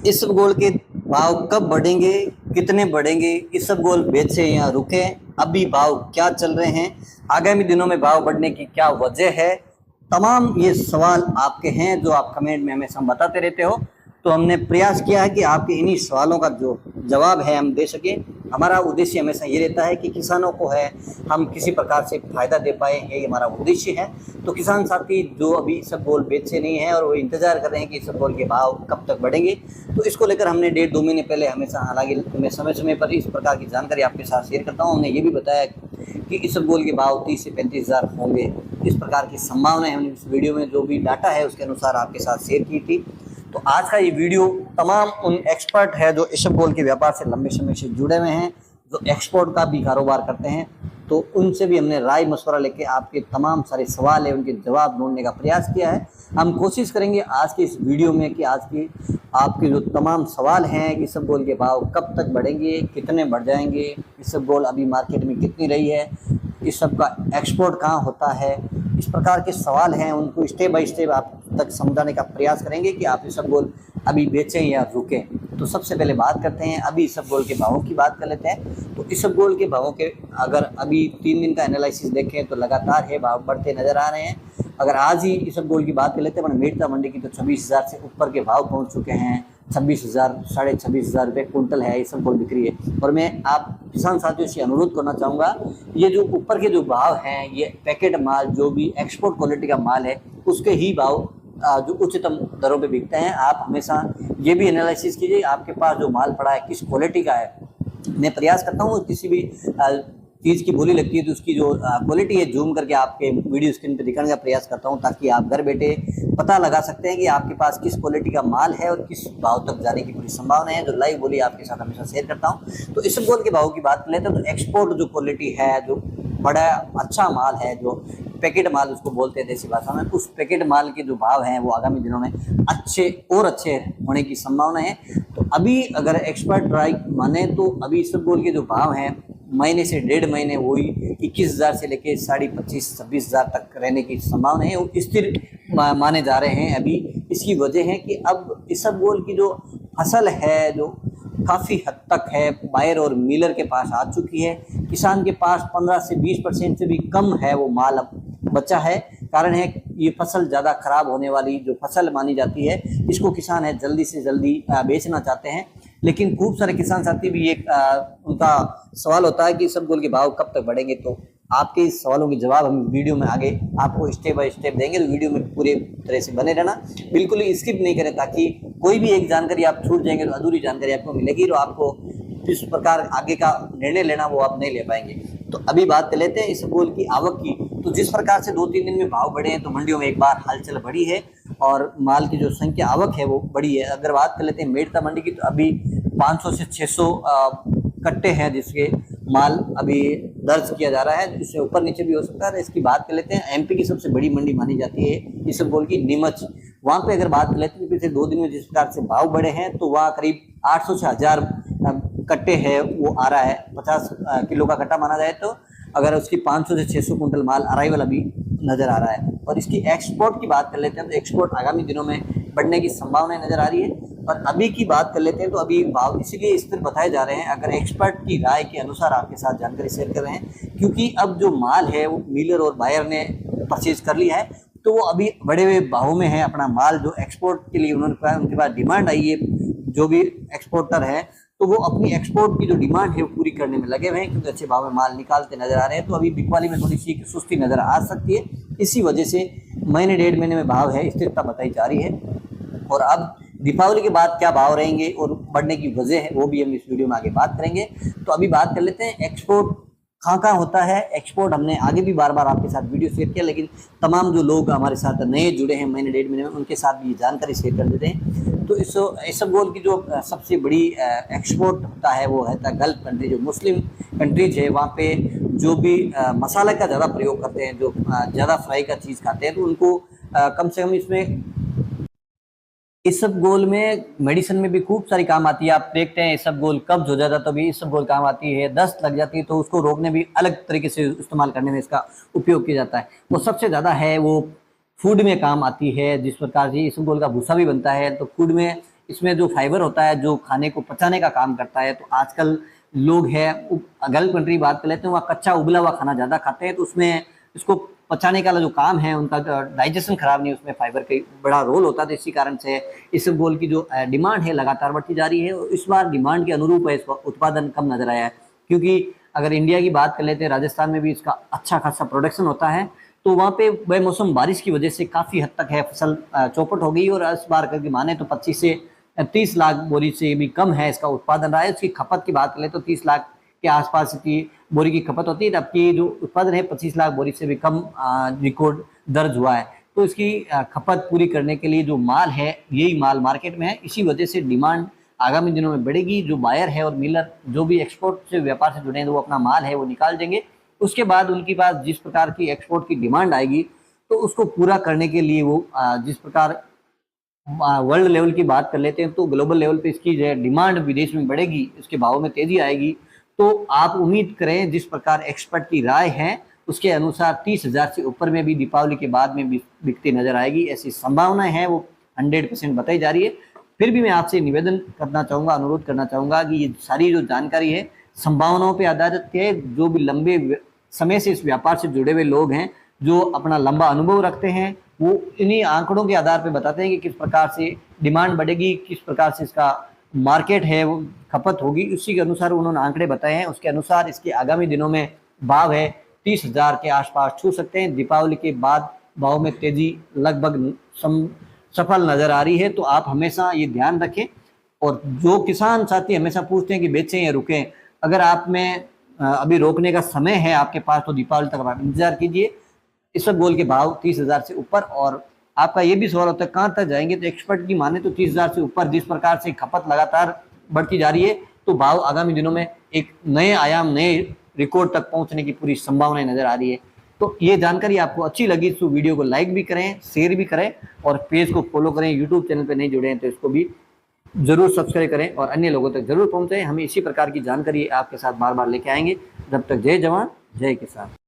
इसबगोल के भाव कब बढ़ेंगे, कितने बढ़ेंगे, इसबगोल बेचे या रुके, अभी भाव क्या चल रहे हैं, आगामी दिनों में भाव बढ़ने की क्या वजह है, तमाम ये सवाल आपके हैं जो आप कमेंट में हमेशा बताते रहते हो। तो हमने प्रयास किया है कि आपके इन्हीं सवालों का जो जवाब है हम दे सकें। हमारा उद्देश्य हमेशा ये रहता है कि किसानों को है हम किसी प्रकार से फ़ायदा दे पाए, यही हमारा उद्देश्य है। तो किसान साथी जो अभी इसबगोल बेचे नहीं हैं और वो इंतज़ार कर रहे हैं कि इसबगोल के भाव कब तक बढ़ेंगे, तो इसको लेकर हमने 1.5-2 महीने पहले हमेशा, हालांकि मैं समय समय पर इस प्रकार की जानकारी आपके साथ शेयर करता हूँ। हमने ये भी बताया कि इसबगोल के भाव 30 से 35 हज़ार होंगे, इस प्रकार की संभावनाएं हमने इस वीडियो में जो भी डाटा है उसके अनुसार आपके साथ शेयर की थी। तो आज का ये वीडियो तमाम उन एक्सपर्ट है जो इसबगोल के व्यापार से लंबे समय से जुड़े हुए हैं, जो एक्सपोर्ट का भी कारोबार करते हैं, तो उनसे भी हमने राय मशवरा लेके आपके तमाम सारे सवाल है उनके जवाब ढूंढने का प्रयास किया है। हम कोशिश करेंगे आज की इस वीडियो में कि आज की आपके जो तमाम सवाल हैं कि इसबगोल के भाव कब तक बढ़ेंगे, कितने बढ़ जाएंगे, इसबगोल अभी मार्केट में कितनी रही है, इस सब का एक्सपोर्ट कहाँ होता है, इस प्रकार के सवाल हैं, उनको स्टेप बाय स्टेप आप तक समझाने का प्रयास करेंगे कि आप इसबगोल अभी बेचें या रुकें। तो सबसे पहले बात करते हैं, अभी इसबगोल के भावों की बात कर लेते हैं। तो इसबगोल के भावों के अगर अभी 3 दिन का एनालिसिस देखें तो लगातार है भाव बढ़ते नज़र आ रहे हैं। अगर आज ही इसबगोल की बात कर लेते हैं मेड़ता मंडी की, तो 26,000 से ऊपर के भाव पहुँच चुके हैं। 26,000 साढ़े 26,000 रुपये कुंटल है इसबगोल बिक्री है। और मैं आप किसान साथियों से अनुरोध करना चाहूँगा, ये जो ऊपर के जो भाव हैं, ये पैकेट माल जो भी एक्सपोर्ट क्वालिटी का माल है उसके ही भाव जो उच्चतम दरों पे बिकते हैं। आप हमेशा ये भी एनालिसिस कीजिए आपके पास जो माल पड़ा है किस क्वालिटी का है। मैं प्रयास करता हूँ किसी भी चीज़ की बोली लगती है तो उसकी जो क्वालिटी है जूम करके आपके वीडियो स्क्रीन पे दिखाने का प्रयास करता हूँ, ताकि आप घर बैठे पता लगा सकते हैं कि आपके पास किस क्वालिटी का माल है और किस भाव तक जाने की पूरी संभावना है। जो लाइव बोली आपके साथ हमेशा शेयर करता हूँ। तो इसबगोल के भाव की बात कर लेते हैं, तो एक्सपोर्ट जो क्वालिटी है, जो बड़ा अच्छा माल है, जो पैकेट माल उसको बोलते हैं देसी भाषा में, उस पैकेट माल के जो भाव हैं वो आगामी दिनों में अच्छे होने की संभावना है। तो अभी अगर एक्सपर्ट राय माने तो अभी इसबगोल के जो भाव हैं महीने से 1.5 महीने वही 21,000 से लेकर 25,000-26,000 तक रहने की संभावना है, वो स्थिर माने जा रहे हैं। अभी इसकी वजह है कि अब इसबगोल की जो फसल है जो काफ़ी हद तक है बायर और मिलर के पास आ चुकी है। किसान के पास 15 से 20% से भी कम है वो माल अब बचा है। कारण है ये फसल ज़्यादा खराब होने वाली जो फसल मानी जाती है, इसको किसान है जल्दी से जल्दी बेचना चाहते हैं। लेकिन खूब सारे किसान साथी भी एक उनका सवाल होता है कि इसबगोल के भाव कब तक बढ़ेंगे। तो आपके इस सवालों के जवाब हम वीडियो में आगे आपको स्टेप बाय स्टेप देंगे, तो वीडियो में पूरे तरह से बने रहना, बिल्कुल ही स्किप नहीं करें, ताकि कोई भी एक जानकारी आप छूट जाएंगे तो अधूरी जानकारी आपको मिलेगी और आपको किस प्रकार आगे का निर्णय लेना वो आप नहीं ले पाएंगे। तो अभी बात कर लेते हैं इसबगोल की आवक की। तो जिस प्रकार से 2-3 दिन में भाव बढ़े हैं तो मंडियों में एक बार हलचल बढ़ी है और माल की जो संख्या आवक है वो बढ़ी है। अगर बात कर लेते हैं मेड़ता मंडी की, तो अभी 500 से 600 कट्टे हैं जिसके माल अभी दर्ज किया जा रहा है, इससे ऊपर नीचे भी हो सकता है। इसकी बात कर लेते हैं, एमपी की सबसे बड़ी मंडी मानी जाती है इसबगोल की नीमच। वहाँ पे अगर बात कर लेते हैं पिछले 2 दिन में जिस प्रकार से भाव बढ़े हैं, तो वहाँ करीब 800 से 1000 कट्टे है वो आ रहा है। 50 किलो का कट्टा माना जाए तो अगर उसकी 500 से 600 कुंटल माल अराइवल अभी नज़र आ रहा है। और इसकी एक्सपोर्ट की बात कर लेते हैं तो एक्सपोर्ट आगामी दिनों में बढ़ने की संभावनाएं नज़र आ रही है। और अभी की बात कर लेते हैं तो अभी भाव इसीलिए स्थिर बताए जा रहे हैं, अगर एक्सपर्ट की राय के अनुसार आपके साथ जानकारी शेयर कर रहे हैं, क्योंकि अब जो माल है वो मिलर और बायर ने परचेज कर लिया है, तो वो अभी बड़े हुए भावों में है। अपना माल जो एक्सपोर्ट के लिए उनके पास डिमांड आई है, जो भी एक्सपोर्टर है तो वो अपनी एक्सपोर्ट की जो डिमांड है वो पूरी करने में लगे हुए हैं, क्योंकि अच्छे भाव में माल निकालते नजर आ रहे हैं। तो अभी बिकवाली में थोड़ी सी सुस्ती नजर आ सकती है, इसी वजह से महीने 1.5 महीने में भाव है स्थिरता बताई जा रही है। और अब दीपावली के बाद क्या भाव रहेंगे और बढ़ने की वजह है वो भी हम इस वीडियो में आगे बात करेंगे। तो अभी बात कर लेते हैं एक्सपोर्ट कहाँ होता है। एक्सपोर्ट हमने आगे भी बार बार आपके साथ वीडियो शेयर किया, लेकिन तमाम जो लोग हमारे साथ नए जुड़े हैं महीने 1.5 महीने में, उनके साथ भी ये जानकारी शेयर कर देते हैं। तो इसबगोल की जो सबसे बड़ी एक्सपोर्ट होता है वो है गल्फ कंट्री, जो मुस्लिम कंट्रीज है, वहाँ पे जो भी मसाले का ज़्यादा प्रयोग करते हैं, जो ज़्यादा फ्राई का चीज़ खाते हैं, तो उनको कम से कम इसमें इसबगोल में मेडिसिन में भी खूब सारी काम आती है। आप देखते हैं इसबगोल कब्ज हो जाता तो भी इसबगोल काम आती है, दस्त लग जाती है तो उसको रोकने भी अलग तरीके से इस्तेमाल करने में इसका उपयोग किया जाता है। वो सबसे ज़्यादा है वो फूड में काम आती है, जिस प्रकार से इसबगोल का भूसा भी बनता है तो फूड में इसमें जो फाइबर होता है जो खाने को पचाने का काम करता है, तो आजकल लोग हैं गल्फ कंट्री बात कर लेते हैं, वहाँ कच्चा उबला हुआ खाना ज़्यादा खाते हैं, तो उसमें इसको पचाने का जो काम है उनका डाइजेशन खराब नहीं, उसमें फाइबर का बड़ा रोल होता है। तो इसी कारण से इसबगोल की जो डिमांड है लगातार बढ़ती जा रही है, और इस बार डिमांड के अनुरूप है इसका उत्पादन कम नजर आया है। क्योंकि अगर इंडिया की बात कर लेते हैं, राजस्थान में भी इसका अच्छा खासा प्रोडक्शन होता है, तो वहाँ पे बेमौसम बारिश की वजह से काफ़ी हद तक है फसल चौपट हो गई, और इस बार करके माने तो 25 से 30 लाख बोरी से भी कम है इसका उत्पादन रहा है। उसकी खपत की बात करें तो 30 लाख के आसपास की बोरी की खपत होती है, जबकि जो उत्पादन है 25 लाख बोरी से भी कम रिकॉर्ड दर्ज हुआ है। तो इसकी खपत पूरी करने के लिए जो माल है, यही माल मार्केट में है, इसी वजह से डिमांड आगामी दिनों में बढ़ेगी। जो बायर है और मिलर जो भी एक्सपोर्ट से व्यापार से जुड़े हैं, वो अपना माल है वो निकाल देंगे। उसके बाद उनके पास जिस प्रकार की एक्सपोर्ट की डिमांड आएगी, तो उसको पूरा करने के लिए वो जिस प्रकार वर्ल्ड लेवल की बात कर लेते हैं, तो ग्लोबल लेवल पे इसकी जो डिमांड विदेश में बढ़ेगी, इसके भाव में तेजी आएगी। तो आप उम्मीद करें जिस प्रकार एक्सपर्ट की राय है उसके अनुसार 30,000 से ऊपर में भी दीपावली के बाद में बिकती नजर आएगी, ऐसी संभावनाएं हैं, वो 100% बताई जा रही है। फिर भी मैं आपसे निवेदन करना चाहूँगा, अनुरोध करना चाहूँगा कि ये सारी जो जानकारी है संभावनाओं पर आधारित है। जो भी लंबे समय से इस व्यापार से जुड़े हुए लोग हैं, जो अपना लंबा अनुभव रखते हैं, वो इन्हीं आंकड़ों के आधार पर बताते हैं कि किस प्रकार से डिमांड बढ़ेगी, किस प्रकार से इसका मार्केट है वो खपत होगी। उसी के अनुसार उन्होंने आंकड़े बताए हैं, उसके अनुसार इसके आगामी दिनों में भाव है 30,000 के आसपास छू सकते हैं। दीपावली के बाद भाव में तेजी लगभग सफल नजर आ रही है। तो आप हमेशा ये ध्यान रखें। और जो किसान साथी हमेशा पूछते हैं कि बेचें या रुकें, अगर आप में अभी रोकने का समय है आपके पास, तो दीपावली तक आप इंतजार कीजिए। इसबगोल के भाव 30,000 से ऊपर। और आपका ये भी सवाल होता है कहाँ तक जाएंगे, तो एक्सपर्ट की माने तो 30,000 से ऊपर जिस प्रकार से खपत लगातार बढ़ती जा रही है, तो भाव आगामी दिनों में एक नए आयाम, नए रिकॉर्ड तक पहुंचने की पूरी संभावनाएं नजर आ रही है। तो ये जानकारी आपको अच्छी लगी तो वीडियो को लाइक भी करें, शेयर भी करें, और पेज को फॉलो करें। यूट्यूब चैनल पर नहीं जुड़े हैं तो इसको भी जरूर सब्सक्राइब करें और अन्य लोगों तक जरूर पहुंचाएं। हम इसी प्रकार की जानकारी आपके साथ बार बार लेके आएंगे। जब तक जय जवान जय किसान।